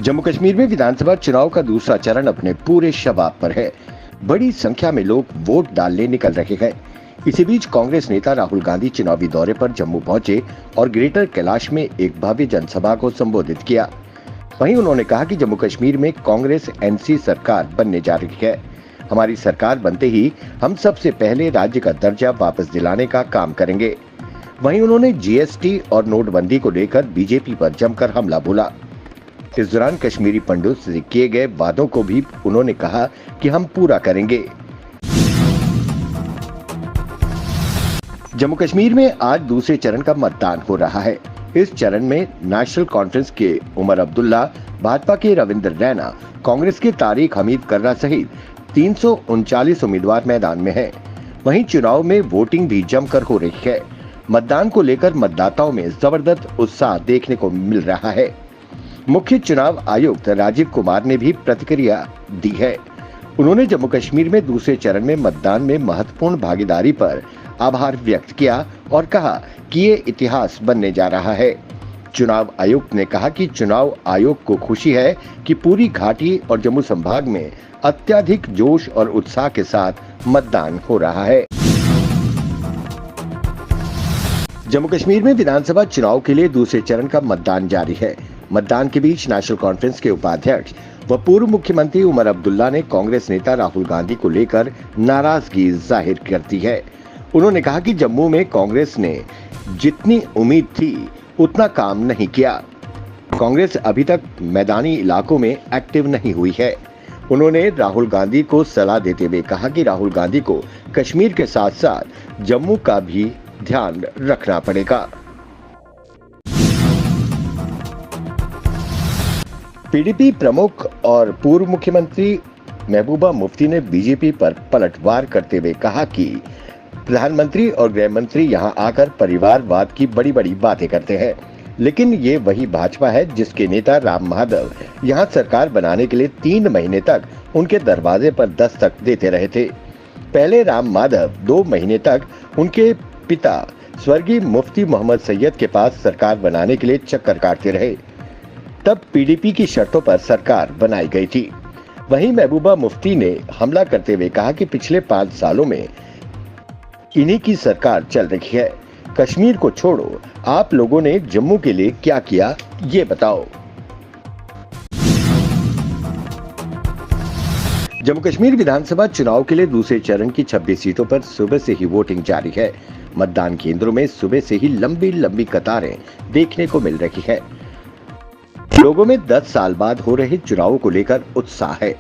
जम्मू कश्मीर में विधानसभा चुनाव का दूसरा चरण अपने पूरे शबाब पर है। बड़ी संख्या में लोग वोट डालने निकल रहे हैं। इसी बीच कांग्रेस नेता राहुल गांधी चुनावी दौरे पर जम्मू पहुंचे और ग्रेटर कैलाश में एक भव्य जनसभा को संबोधित किया। वहीं उन्होंने कहा कि जम्मू कश्मीर में कांग्रेस एनसी सरकार बनने जा रही है। हमारी सरकार बनते ही हम सबसे पहले राज्य का दर्जा वापस दिलाने का काम करेंगे। वहीं उन्होंने जीएसटी और नोटबंदी को लेकर बीजेपी पर जमकर हमला बोला। इस दौरान कश्मीरी पंडित से किए गए वादों को भी उन्होंने कहा कि हम पूरा करेंगे। जम्मू कश्मीर में आज दूसरे चरण का मतदान हो रहा है। इस चरण में नेशनल कॉन्फ्रेंस के उमर अब्दुल्ला, भाजपा के रविंद्र रैना, कांग्रेस के तारिक हमीद कर्रा सहित 339 उम्मीदवार मैदान में हैं। वहीं चुनाव में वोटिंग भी जमकर हो रही है। मतदान को लेकर मतदाताओं में जबरदस्त उत्साह देखने को मिल रहा है। मुख्य चुनाव आयुक्त राजीव कुमार ने भी प्रतिक्रिया दी है। उन्होंने जम्मू कश्मीर में दूसरे चरण में मतदान में महत्वपूर्ण भागीदारी पर आभार व्यक्त किया और कहा कि ये इतिहास बनने जा रहा है। चुनाव आयुक्त ने कहा कि चुनाव आयोग को खुशी है कि पूरी घाटी और जम्मू संभाग में अत्यधिक जोश और उत्साह के साथ मतदान हो रहा है। जम्मू कश्मीर में विधानसभा चुनाव के लिए दूसरे चरण का मतदान जारी है। मतदान के बीच नेशनल कॉन्फ्रेंस के उपाध्यक्ष व पूर्व मुख्यमंत्री उमर अब्दुल्ला ने कांग्रेस नेता राहुल गांधी को लेकर नाराजगी जाहिर कर दी है। उन्होंने कहा कि जम्मू में कांग्रेस ने जितनी उम्मीद थी उतना काम नहीं किया। कांग्रेस अभी तक मैदानी इलाकों में एक्टिव नहीं हुई है। उन्होंने राहुल गांधी को सलाह देते हुए कहा कि राहुल गांधी को कश्मीर के साथ साथ जम्मू का भी ध्यान रखना पड़ेगा। पीडीपी प्रमुख और पूर्व मुख्यमंत्री महबूबा मुफ्ती ने बीजेपी पर पलटवार करते हुए कहा कि प्रधानमंत्री और गृह मंत्री यहां आकर परिवारवाद की बड़ी बड़ी बातें करते हैं, लेकिन ये वही भाजपा है जिसके नेता राम माधव यहां सरकार बनाने के लिए 3 महीने तक उनके दरवाजे पर दस्तक देते रहे थे। पहले राम माधव 2 महीने तक उनके पिता स्वर्गीय मुफ्ती मोहम्मद सैयद के पास सरकार बनाने के लिए चक्कर काटते रहे। तब पीडीपी की शर्तों पर सरकार बनाई गई थी। वहीं महबूबा मुफ्ती ने हमला करते हुए कहा कि पिछले 5 सालों में इन्हीं की सरकार चल रही है। कश्मीर को छोड़ो, आप लोगों ने जम्मू के लिए क्या किया ये बताओ। जम्मू कश्मीर विधानसभा चुनाव के लिए दूसरे चरण की 26 सीटों पर सुबह से ही वोटिंग जारी है। मतदान केंद्रों में सुबह से ही लंबी लंबी कतारें देखने को मिल रही है। लोगों में 10 साल बाद हो रहे चुनावों को लेकर उत्साह है।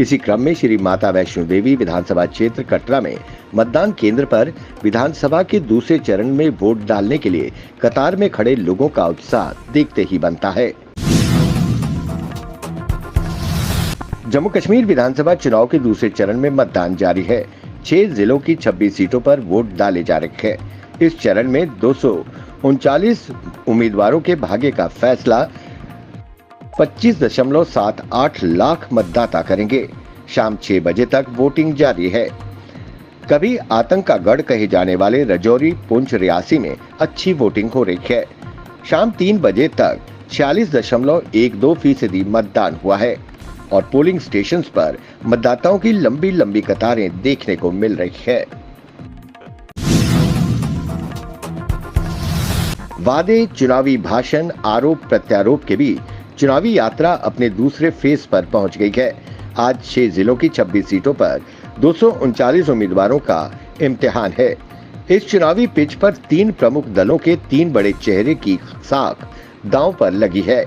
इसी क्रम में श्री माता वैष्णो देवी विधानसभा क्षेत्र कटरा में मतदान केंद्र पर विधानसभा के दूसरे चरण में वोट डालने के लिए कतार में खड़े लोगों का उत्साह देखते ही बनता है। जम्मू कश्मीर विधानसभा चुनाव के दूसरे चरण में मतदान जारी है। 6 जिलों की 26 सीटों पर वोट डाले जा रहे हैं। इस चरण में 239 उम्मीदवारों के भाग्य का फैसला 25.78 लाख मतदाता करेंगे। शाम 6 बजे तक वोटिंग जारी है। कभी आतंक का गढ़ कहे जाने वाले राजौरी, पुंछ, रियासी में अच्छी वोटिंग हो रही है। शाम 3 बजे तक 46.12% मतदान हुआ है और पोलिंग स्टेशंस पर मतदाताओं की लंबी लंबी कतारें देखने को मिल रही है। वादे, चुनावी भाषण, आरोप प्रत्यारोप के बीच चुनावी यात्रा अपने दूसरे फेज पर पहुंच गई है। आज 6 जिलों की 26 सीटों पर 239 उम्मीदवारों का इम्तिहान है। इस चुनावी पिच पर 3 प्रमुख दलों के 3 बड़े चेहरे की साख दांव पर लगी है।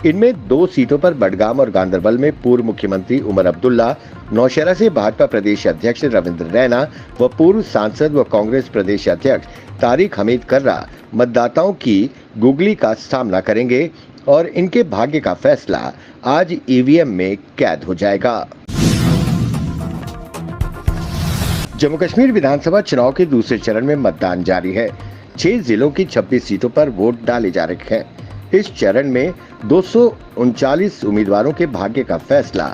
इनमें 2 सीटों पर बडगाम और गांदरबल में पूर्व मुख्यमंत्री उमर अब्दुल्ला, नौशहरा से भाजपा प्रदेश अध्यक्ष रविंद्र रैना व पूर्व सांसद व कांग्रेस प्रदेश अध्यक्ष तारिक हमीद कर्रा मतदाताओं की गुगली का सामना करेंगे और इनके भाग्य का फैसला आज ईवीएम में कैद हो जाएगा। जम्मू कश्मीर विधानसभा चुनाव के दूसरे चरण में मतदान जारी है। 6 जिलों की 26 सीटों पर वोट डाले जा रहे हैं। इस चरण में 239 उम्मीदवारों के भाग्य का फैसला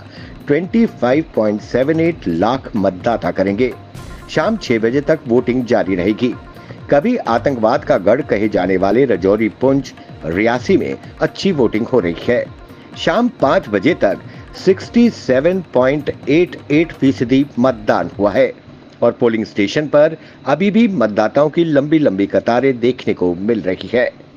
25.78 लाख मतदाता करेंगे। शाम 6 बजे तक वोटिंग जारी रहेगी। कभी आतंकवाद का गढ़ कहे जाने वाले राजौरी, पुंछ, रियासी में अच्छी वोटिंग हो रही है। शाम 5 बजे तक 67.88% मतदान हुआ है और पोलिंग स्टेशन पर अभी भी मतदाताओं की लंबी लंबी कतारें देखने को मिल रही है।